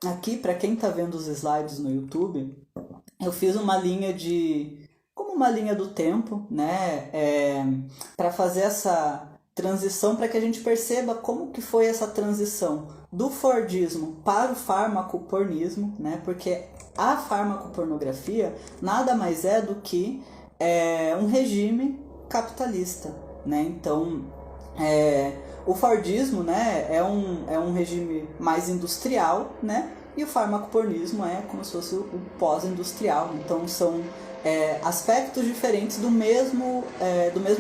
aqui, para quem está vendo os slides no YouTube, eu fiz uma linha como uma linha do tempo, né? Para fazer essa transição, para que a gente perceba como que foi essa transição do Fordismo para o farmacopornismo, né? Porque a farmacopornografia nada mais é do que um regime capitalista, né? Então, o Fordismo, né, é um regime mais industrial, né? E o farmacopornismo é como se fosse o pós-industrial. Então são aspectos diferentes do mesmo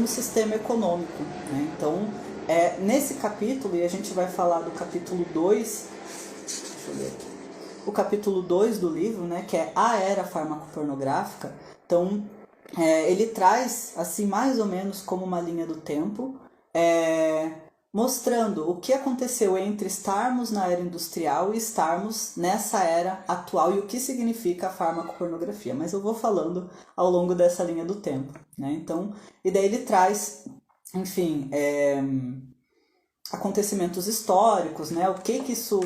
sistema econômico. Né? Então, nesse capítulo, e a gente vai falar do capítulo 2, deixa eu ler aqui, o capítulo 2 do livro, né, que é a era farmacopornográfica. Então, ele traz, assim, mais ou menos como uma linha do tempo, mostrando o que aconteceu entre estarmos na era industrial e estarmos nessa era atual e o que significa a farmacopornografia. Mas eu vou falando ao longo dessa linha do tempo. Né? Então, e daí ele traz, enfim, acontecimentos históricos, né? O que isso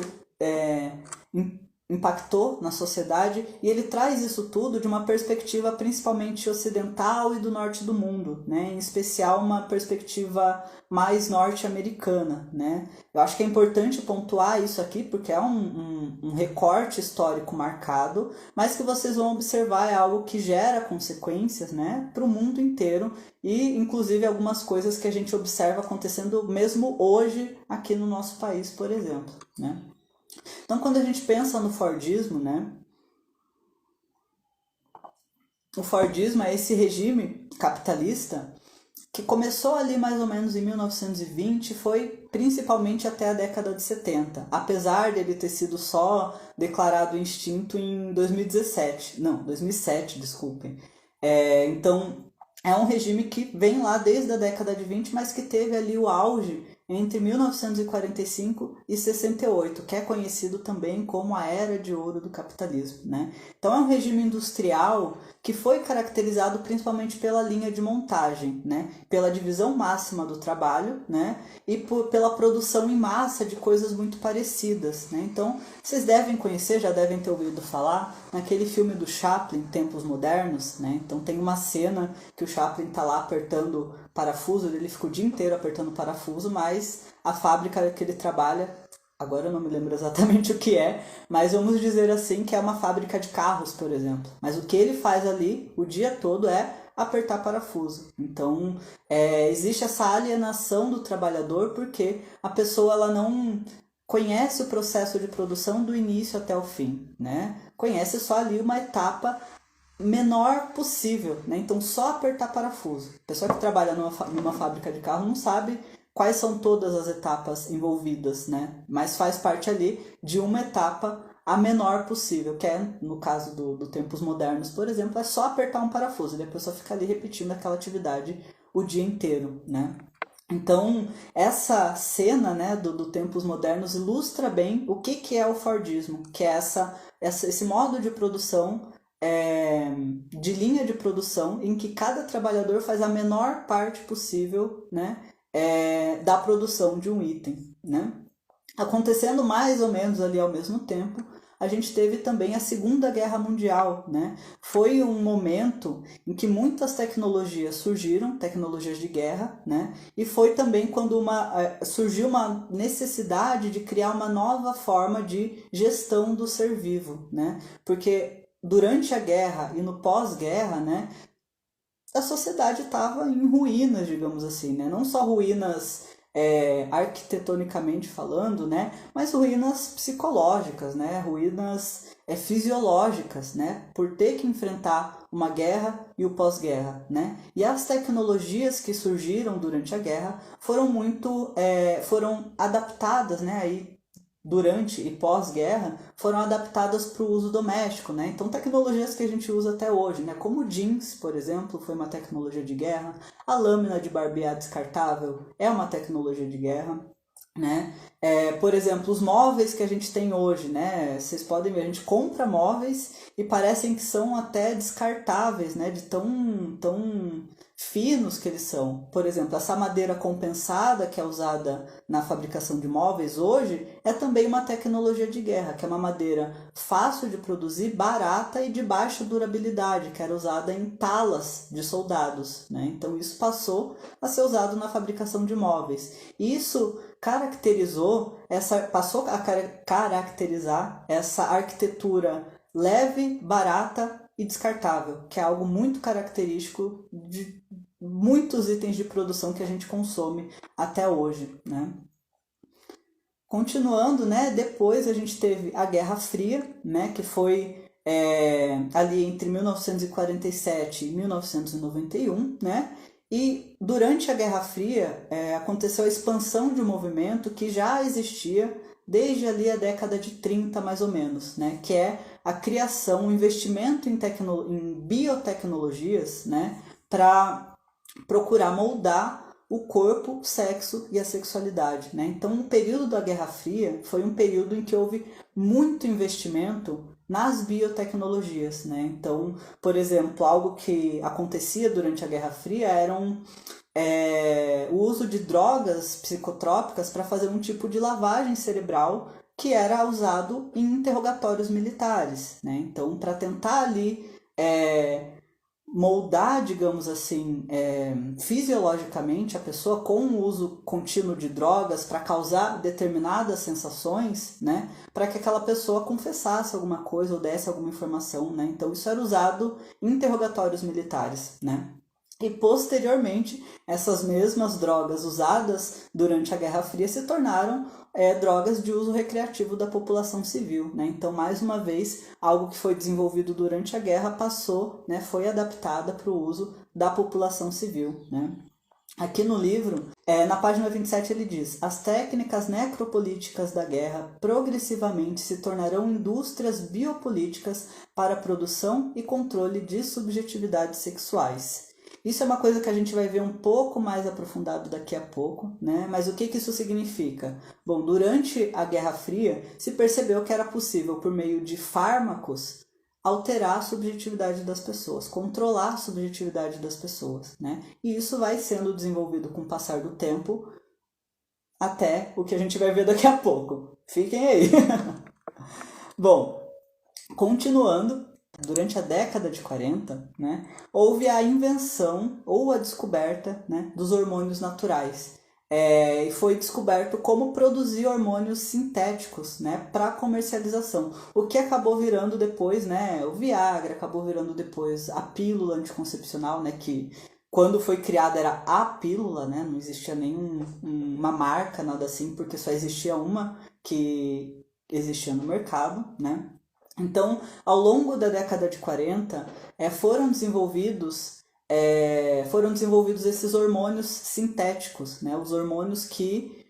impactou na sociedade, e ele traz isso tudo de uma perspectiva principalmente ocidental e do norte do mundo, né? Em especial uma perspectiva mais norte-americana. Né? Eu acho que é importante pontuar isso aqui, porque é um recorte histórico marcado, mas que vocês vão observar é algo que gera consequências, né, para o mundo inteiro, e inclusive algumas coisas que a gente observa acontecendo mesmo hoje aqui no nosso país, por exemplo. Né? Então, quando a gente pensa no Fordismo, né, o Fordismo é esse regime capitalista que começou ali mais ou menos em 1920 e foi principalmente até a década de 70, apesar dele ter sido só declarado extinto em 2017, não, 2007, desculpem. Então, é um regime que vem lá desde a década de 20, mas que teve ali o auge entre 1945 e 68, que é conhecido também como a Era de Ouro do Capitalismo. Né? Então é um regime industrial que foi caracterizado principalmente pela linha de montagem, né? Pela divisão máxima do trabalho, né? E pela produção em massa de coisas muito parecidas. Né? Então vocês devem conhecer, já devem ter ouvido falar, naquele filme do Chaplin, Tempos Modernos. Né? Então tem uma cena que o Chaplin está lá apertando parafuso, ele fica o dia inteiro apertando parafuso, mas a fábrica que ele trabalha, agora eu não me lembro exatamente o que é, mas vamos dizer assim que é uma fábrica de carros, por exemplo. Mas o que ele faz ali o dia todo é apertar parafuso. Então, existe essa alienação do trabalhador porque a pessoa ela não conhece o processo de produção do início até o fim, né? Conhece só ali uma etapa menor possível, né? Então só apertar parafuso. A pessoa que trabalha numa fábrica de carro não sabe quais são todas as etapas envolvidas, né? Mas faz parte ali de uma etapa a menor possível, que é, no caso do Tempos Modernos, por exemplo, é só apertar um parafuso e a pessoa fica ali repetindo aquela atividade o dia inteiro, né? Então, essa cena, né, do Tempos Modernos ilustra bem o que é o Fordismo, que é esse modo de produção, de linha de produção, em que cada trabalhador faz a menor parte possível, né, da produção de um item. Né? Acontecendo mais ou menos ali ao mesmo tempo, a gente teve também a Segunda Guerra Mundial. Né? Foi um momento em que muitas tecnologias surgiram, tecnologias de guerra, né? E foi também quando surgiu uma necessidade de criar uma nova forma de gestão do ser vivo. Né? Porque durante a guerra e no pós-guerra, né, a sociedade estava em ruínas, digamos assim, né? Não só ruínas arquitetonicamente falando, né? Mas ruínas psicológicas, né? Ruínas fisiológicas, né? Por ter que enfrentar uma guerra e o pós-guerra, né? E as tecnologias que surgiram durante a guerra foram adaptadas, né? Aí durante e pós-guerra foram adaptadas para o uso doméstico, né? Então tecnologias que a gente usa até hoje, né? Como o jeans, por exemplo, foi uma tecnologia de guerra, a lâmina de barbear descartável é uma tecnologia de guerra, né? Por exemplo, os móveis que a gente tem hoje, né? Vocês podem ver, a gente compra móveis e parecem que são até descartáveis, né? De tão finos que eles são. Por exemplo, essa madeira compensada que é usada na fabricação de móveis hoje é também uma tecnologia de guerra, que é uma madeira fácil de produzir, barata e de baixa durabilidade, que era usada em talas de soldados, né? Então isso passou a ser usado na fabricação de móveis. Isso passou a caracterizar essa arquitetura leve, barata e descartável, que é algo muito característico de muitos itens de produção que a gente consome até hoje, né? Continuando, né, depois a gente teve a Guerra Fria, né, que foi ali entre 1947 e 1991, né? E durante a Guerra Fria aconteceu a expansão de um movimento que já existia desde ali a década de 30, mais ou menos, né? Que é a criação, o investimento em biotecnologias, né? Para procurar moldar o corpo, o sexo e a sexualidade, né? Então, o período da Guerra Fria foi um período em que houve muito investimento nas biotecnologias, né? Então, por exemplo, algo que acontecia durante a Guerra Fria era o uso de drogas psicotrópicas para fazer um tipo de lavagem cerebral que era usado em interrogatórios militares, né? Então, para tentar ali moldar, digamos assim, fisiologicamente a pessoa com o uso contínuo de drogas para causar determinadas sensações, né, para que aquela pessoa confessasse alguma coisa ou desse alguma informação, né? Então isso era usado em interrogatórios militares, né? E posteriormente essas mesmas drogas usadas durante a Guerra Fria se tornaram drogas de uso recreativo da população civil, né? Então, mais uma vez, algo que foi desenvolvido durante a guerra passou, né, foi adaptada para o uso da população civil, né? Aqui no livro, na página 27, ele diz: as técnicas necropolíticas da guerra progressivamente se tornarão indústrias biopolíticas para a produção e controle de subjetividades sexuais. Isso é uma coisa que a gente vai ver um pouco mais aprofundado daqui a pouco, né? Mas o que isso significa? Bom, durante a Guerra Fria se percebeu que era possível, por meio de fármacos, alterar a subjetividade das pessoas, controlar a subjetividade das pessoas, né? E isso vai sendo desenvolvido com o passar do tempo até o que a gente vai ver daqui a pouco. Fiquem aí! Bom, continuando, durante a década de 40, né, houve a invenção ou a descoberta, né, dos hormônios naturais. E foi descoberto como produzir hormônios sintéticos, né, para comercialização. O que acabou virando depois, né, o Viagra, acabou virando depois a pílula anticoncepcional, né, que quando foi criada era a pílula, né, não existia nenhuma marca, nada assim, porque só existia uma que existia no mercado, né. Então, ao longo da década de 40, foram desenvolvidos esses hormônios sintéticos, né? Os hormônios que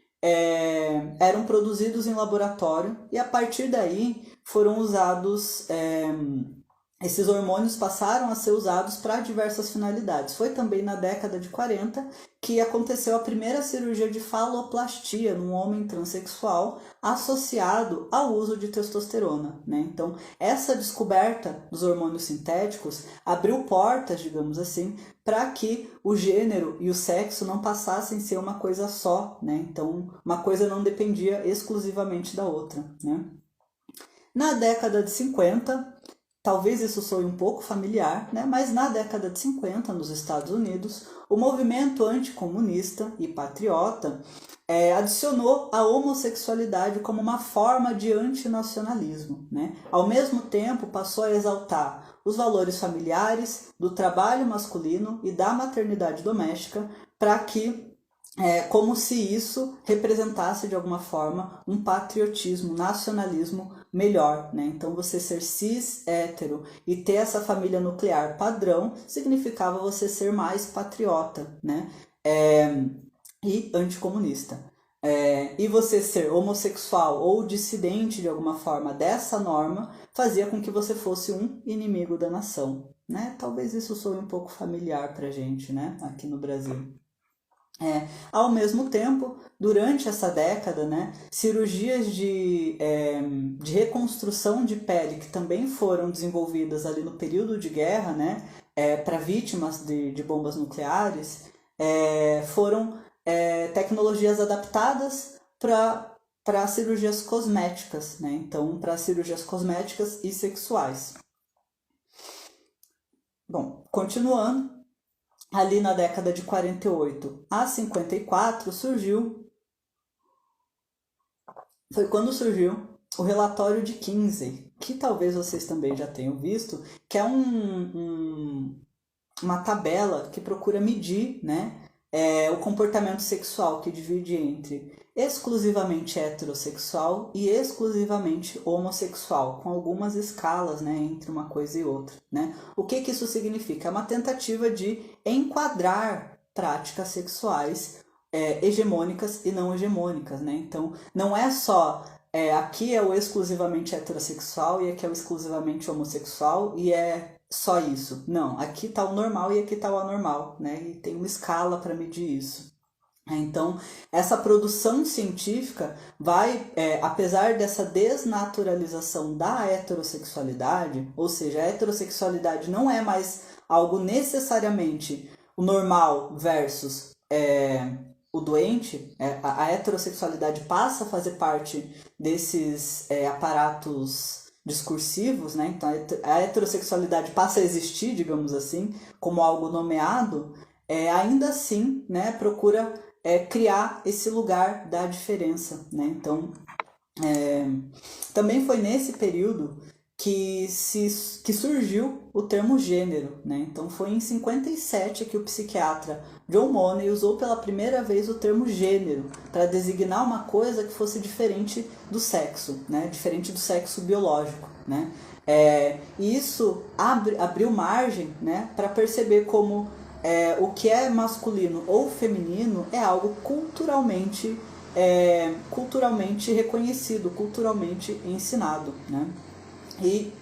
eram produzidos em laboratório e a partir daí foram usados, esses hormônios passaram a ser usados para diversas finalidades. Foi também na década de 40 que aconteceu a primeira cirurgia de faloplastia num homem transexual associado ao uso de testosterona, né? Então, essa descoberta dos hormônios sintéticos abriu portas, digamos assim, para que o gênero e o sexo não passassem a ser uma coisa só, né? Então, uma coisa não dependia exclusivamente da outra, né? Na década de 50, talvez isso soe um pouco familiar, né? Mas na década de 50, nos Estados Unidos, o movimento anticomunista e patriota adicionou a homossexualidade como uma forma de antinacionalismo, né? Ao mesmo tempo, passou a exaltar os valores familiares, do trabalho masculino e da maternidade doméstica, para que como se isso representasse de alguma forma um patriotismo, nacionalismo melhor, né? Então você ser cis, hétero e ter essa família nuclear padrão significava você ser mais patriota, né? E anticomunista. E você ser homossexual ou dissidente de alguma forma dessa norma fazia com que você fosse um inimigo da nação, né? Talvez isso soe um pouco familiar pra gente, né? Aqui no Brasil. Ao mesmo tempo, durante essa década, né, cirurgias de reconstrução de pele que também foram desenvolvidas ali no período de guerra, né, para vítimas de bombas nucleares foram tecnologias adaptadas para cirurgias cosméticas, né? Então, para cirurgias cosméticas e sexuais. Bom, continuando, ali na década de 48 a 54 foi quando surgiu o relatório de Kinsey, que talvez vocês também já tenham visto, que é uma tabela que procura medir, né, o comportamento sexual, que divide entre exclusivamente heterossexual e exclusivamente homossexual, com algumas escalas, né, entre uma coisa e outra, né? O que isso significa? É uma tentativa de enquadrar práticas sexuais hegemônicas e não hegemônicas, né? Então, não é só aqui é o exclusivamente heterossexual e aqui é o exclusivamente homossexual e é só isso. Não, aqui está o normal e aqui está o anormal, né? E tem uma escala para medir isso. Então, essa produção científica vai, apesar dessa desnaturalização da heterossexualidade, ou seja, a heterossexualidade não é mais algo necessariamente o normal versus o doente, a heterossexualidade passa a fazer parte desses aparatos discursivos, né? Então a heterossexualidade passa a existir, digamos assim, como algo nomeado, ainda assim, né, procura criar esse lugar da diferença, né? Então também foi nesse período que surgiu o termo gênero, né? Então foi em 57 que o psiquiatra John Money usou pela primeira vez o termo gênero para designar uma coisa que fosse diferente do sexo, né? Diferente do sexo biológico, né? E isso abriu margem, né, para perceber como o que é masculino ou feminino é algo culturalmente reconhecido, culturalmente ensinado, né? E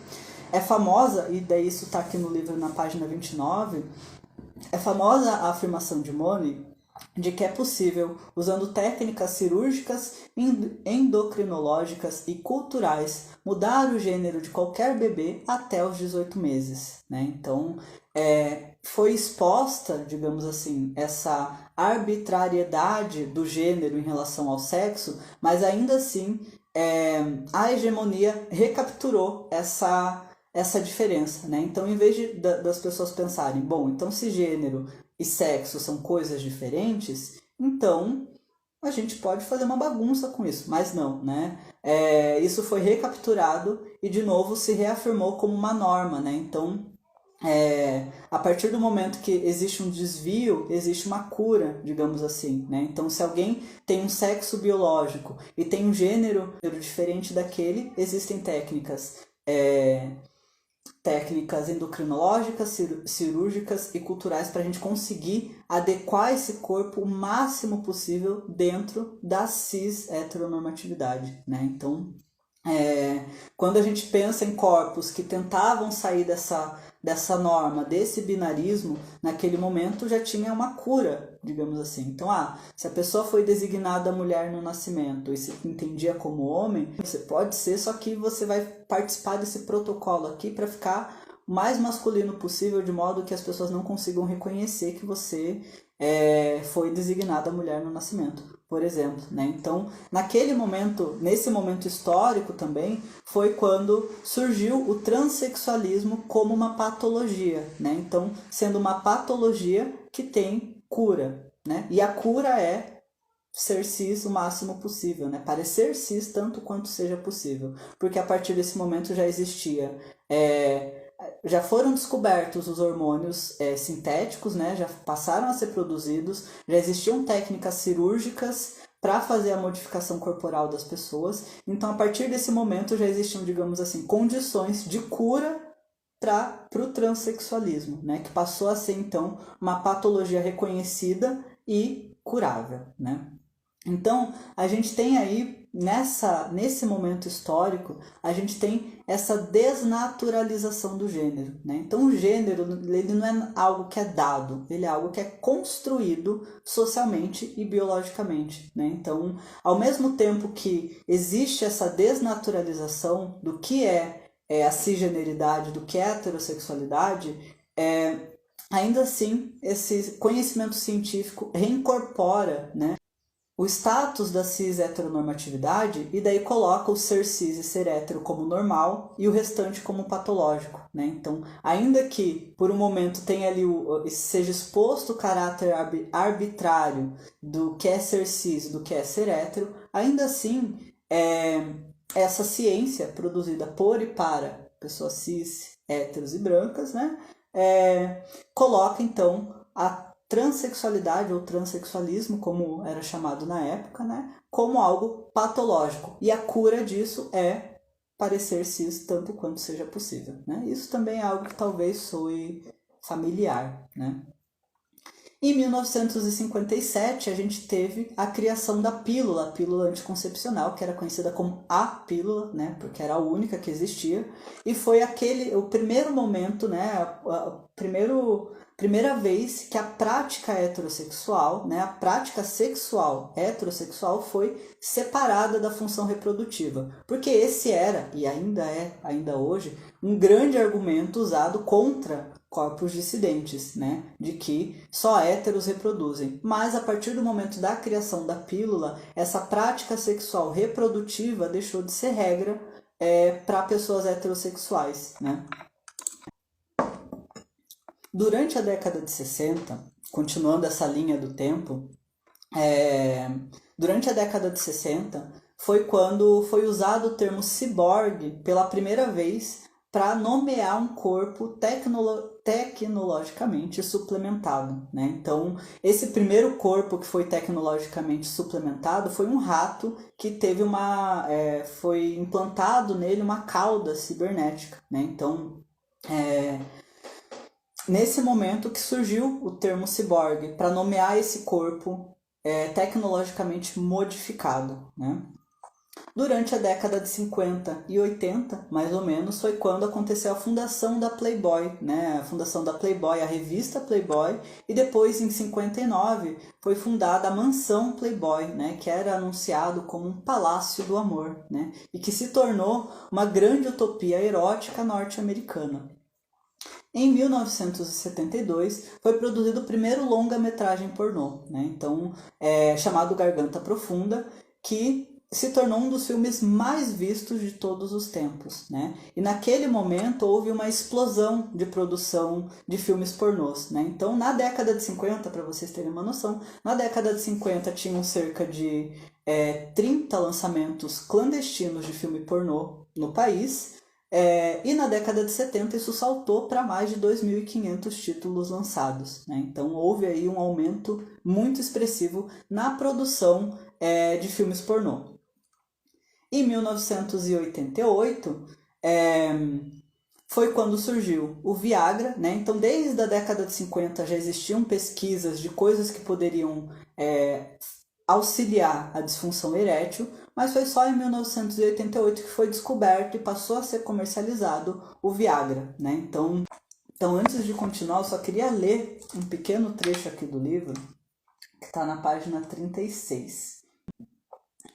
é famosa, e daí isso está aqui no livro na página 29, é famosa a afirmação de Money de que é possível, usando técnicas cirúrgicas, endocrinológicas e culturais, mudar o gênero de qualquer bebê até os 18 meses, né? Então, foi exposta, digamos assim, essa arbitrariedade do gênero em relação ao sexo, mas ainda assim a hegemonia recapturou essa diferença, né? Então, em vez das pessoas pensarem, bom, então se gênero e sexo são coisas diferentes, então a gente pode fazer uma bagunça com isso, mas não, né? Isso foi recapturado e de novo se reafirmou como uma norma, né? Então, a partir do momento que existe um desvio, existe uma cura, digamos assim, né? Então, se alguém tem um sexo biológico e tem um gênero diferente daquele, existem técnicas endocrinológicas, cirúrgicas e culturais para a gente conseguir adequar esse corpo o máximo possível dentro da cis heteronormatividade, né? Então, quando a gente pensa em corpos que tentavam sair dessa norma, desse binarismo, naquele momento já tinha uma cura, digamos assim. Então, se a pessoa foi designada mulher no nascimento e se entendia como homem, você pode ser, só que você vai participar desse protocolo aqui para ficar o mais masculino possível, de modo que as pessoas não consigam reconhecer que você foi designada mulher no nascimento, por exemplo, né? Então, nesse momento histórico também, foi quando surgiu o transexualismo como uma patologia, né? Então, sendo uma patologia que tem cura, né? E a cura é ser cis o máximo possível, né? Parecer cis tanto quanto seja possível, porque a partir desse momento já foram descobertos os hormônios sintéticos, né? Já passaram a ser produzidos, já existiam técnicas cirúrgicas para fazer a modificação corporal das pessoas. Então, a partir desse momento, já existiam, digamos assim, condições de cura para o transexualismo, né? Que passou a ser, então, uma patologia reconhecida e curável, né? Então, a gente tem aí, nesse momento histórico, a gente tem essa desnaturalização do gênero, né? Então, o gênero, ele não é algo que é dado, ele é algo que é construído socialmente e biologicamente, né? Então, ao mesmo tempo que existe essa desnaturalização do que é a cisgeneridade, do que é a heterossexualidade, ainda assim, esse conhecimento científico reincorpora, né, o status da cis-heteronormatividade e daí coloca o ser cis e ser hétero como normal e o restante como patológico, né? Então, ainda que por um momento tenha ali seja exposto o caráter arbitrário do que é ser cis, do que é ser hétero, ainda assim, essa ciência produzida por e para pessoas cis, héteros e brancas, né? Coloca então a transexualidade ou transexualismo, como era chamado na época, né, como algo patológico. E a cura disso é parecer cis tanto quanto seja possível. Né? Isso também é algo que talvez soe familiar. Né? Em 1957, a gente teve a criação da pílula, a pílula anticoncepcional, que era conhecida como a pílula, né, porque era a única que existia, e foi o primeiro momento, né, a primeira vez que a prática heterossexual, né, a prática sexual heterossexual foi separada da função reprodutiva, porque esse era, e ainda hoje, um grande argumento usado contra corpos dissidentes, né, de que só héteros reproduzem. Mas a partir do momento da criação da pílula, essa prática sexual reprodutiva deixou de ser regra para pessoas heterossexuais, né. Durante a década de 60, continuando essa linha do tempo, durante a década de 60 foi quando foi usado o termo ciborgue pela primeira vez para nomear um corpo tecnologicamente suplementado. Né? Então, esse primeiro corpo que foi tecnologicamente suplementado foi um rato que teve foi implantado nele uma cauda cibernética. Né? Então, nesse momento que surgiu o termo ciborgue para nomear esse corpo tecnologicamente modificado. Né? Durante a década de 50 e 80, mais ou menos, foi quando aconteceu a fundação da Playboy, né? A fundação da Playboy, a revista Playboy, e depois, em 59, foi fundada a mansão Playboy, né? Que era anunciado como um palácio do amor, né? E que se tornou uma grande utopia erótica norte-americana. Em 1972, foi produzido o primeiro longa-metragem pornô, né? Então, chamado Garganta Profunda, que se tornou um dos filmes mais vistos de todos os tempos, né? E naquele momento houve uma explosão de produção de filmes pornôs, né? Então, na década de 50, para vocês terem uma noção, na década de 50 tinham cerca de 30 lançamentos clandestinos de filme pornô no país, e na década de 70 isso saltou para mais de 2.500 títulos lançados. Né? Então houve aí um aumento muito expressivo na produção de filmes pornô. Em 1988, foi quando surgiu o Viagra. Né? Então desde a década de 50 já existiam pesquisas de coisas que poderiam auxiliar a disfunção erétil, mas foi só em 1988 que foi descoberto e passou a ser comercializado o Viagra. Né? Então, antes de continuar, eu só queria ler um pequeno trecho aqui do livro, que está na página 36.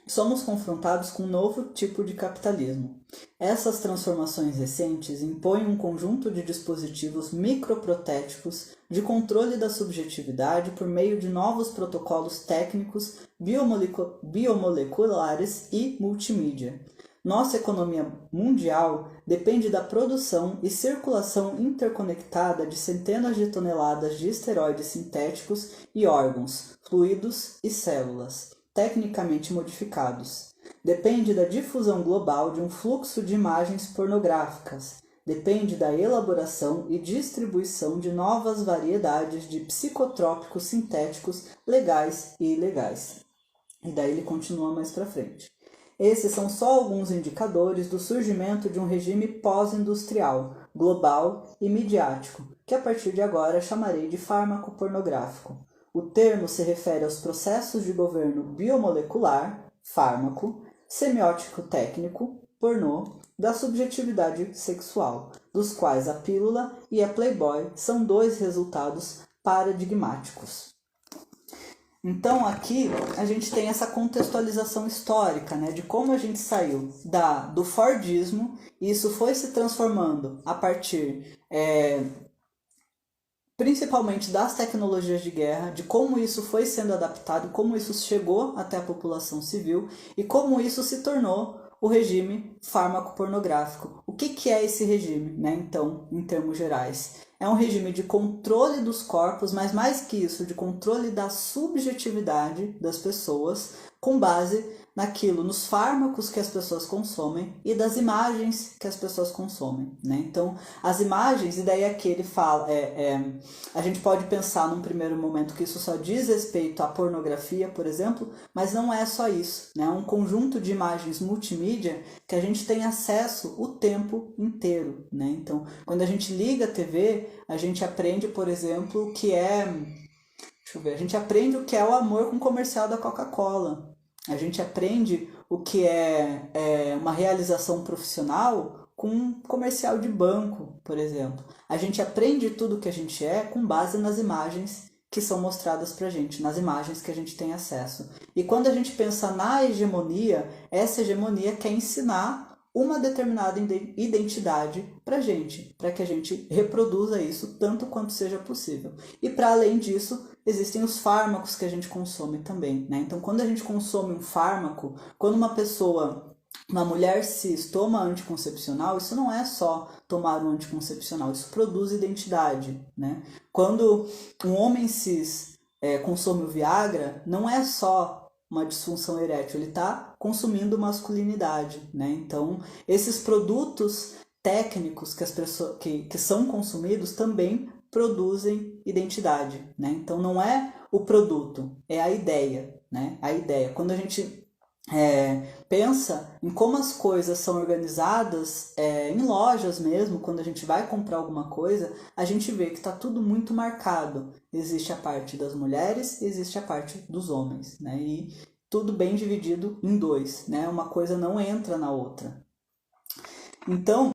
Somos confrontados com um novo tipo de capitalismo. Essas transformações recentes impõem um conjunto de dispositivos microprotéticos de controle da subjetividade por meio de novos protocolos técnicos, biomoleculares e multimídia. Nossa economia mundial depende da produção e circulação interconectada de centenas de toneladas de esteroides sintéticos e órgãos, fluidos e células tecnicamente modificados. Depende da difusão global de um fluxo de imagens pornográficas. Depende da elaboração e distribuição de novas variedades de psicotrópicos sintéticos legais e ilegais. E daí ele continua mais para frente. Esses são só alguns indicadores do surgimento de um regime pós-industrial, global e midiático, que a partir de agora chamarei de fármaco pornográfico. O termo se refere aos processos de governo biomolecular, fármaco, semiótico técnico, pornô, da subjetividade sexual, dos quais a pílula e a Playboy são dois resultados paradigmáticos. Então aqui a gente tem essa contextualização histórica, né, de como a gente saiu do Fordismo e isso foi se transformando a partir principalmente das tecnologias de guerra, de como isso foi sendo adaptado, como isso chegou até a população civil e como isso se tornou o regime fármaco-pornográfico. O que é esse regime, né? Então, em termos gerais? É um regime de controle dos corpos, mas mais que isso, de controle da subjetividade das pessoas, com base naquilo, nos fármacos que as pessoas consomem e das imagens que as pessoas consomem, né? Então, as imagens, e daí aqui ele fala, a gente pode pensar num primeiro momento que isso só diz respeito à pornografia, por exemplo, mas não é só isso, né? É um conjunto de imagens multimídia que a gente tem acesso o tempo inteiro, né? Então, quando a gente liga a TV, a gente aprende, por exemplo, o que é... Deixa eu ver, a gente aprende o que é o amor com o comercial da Coca-Cola. A gente aprende o que é uma realização profissional com um comercial de banco, por exemplo. A gente aprende tudo o que a gente é com base nas imagens que são mostradas pra gente, nas imagens que a gente tem acesso. E quando a gente pensa na hegemonia, essa hegemonia quer ensinar uma determinada identidade pra gente, para que a gente reproduza isso tanto quanto seja possível. E para além disso, existem os fármacos que a gente consome também, né? Então, quando a gente consome um fármaco, quando uma mulher cis toma anticoncepcional, isso não é só tomar um anticoncepcional, isso produz identidade, né? Quando um homem cis consome o Viagra, não é só uma disfunção erétil, ele está consumindo masculinidade, né? Então, esses produtos técnicos que as pessoas que são consumidos também produzem identidade, né? Então, não é o produto, é a ideia, né? A ideia. Quando a gente pensa em como as coisas são organizadas em lojas mesmo, quando a gente vai comprar alguma coisa, a gente vê que está tudo muito marcado. Existe a parte das mulheres, existe a parte dos homens, né? E tudo bem dividido em dois, né? Uma coisa não entra na outra. Então,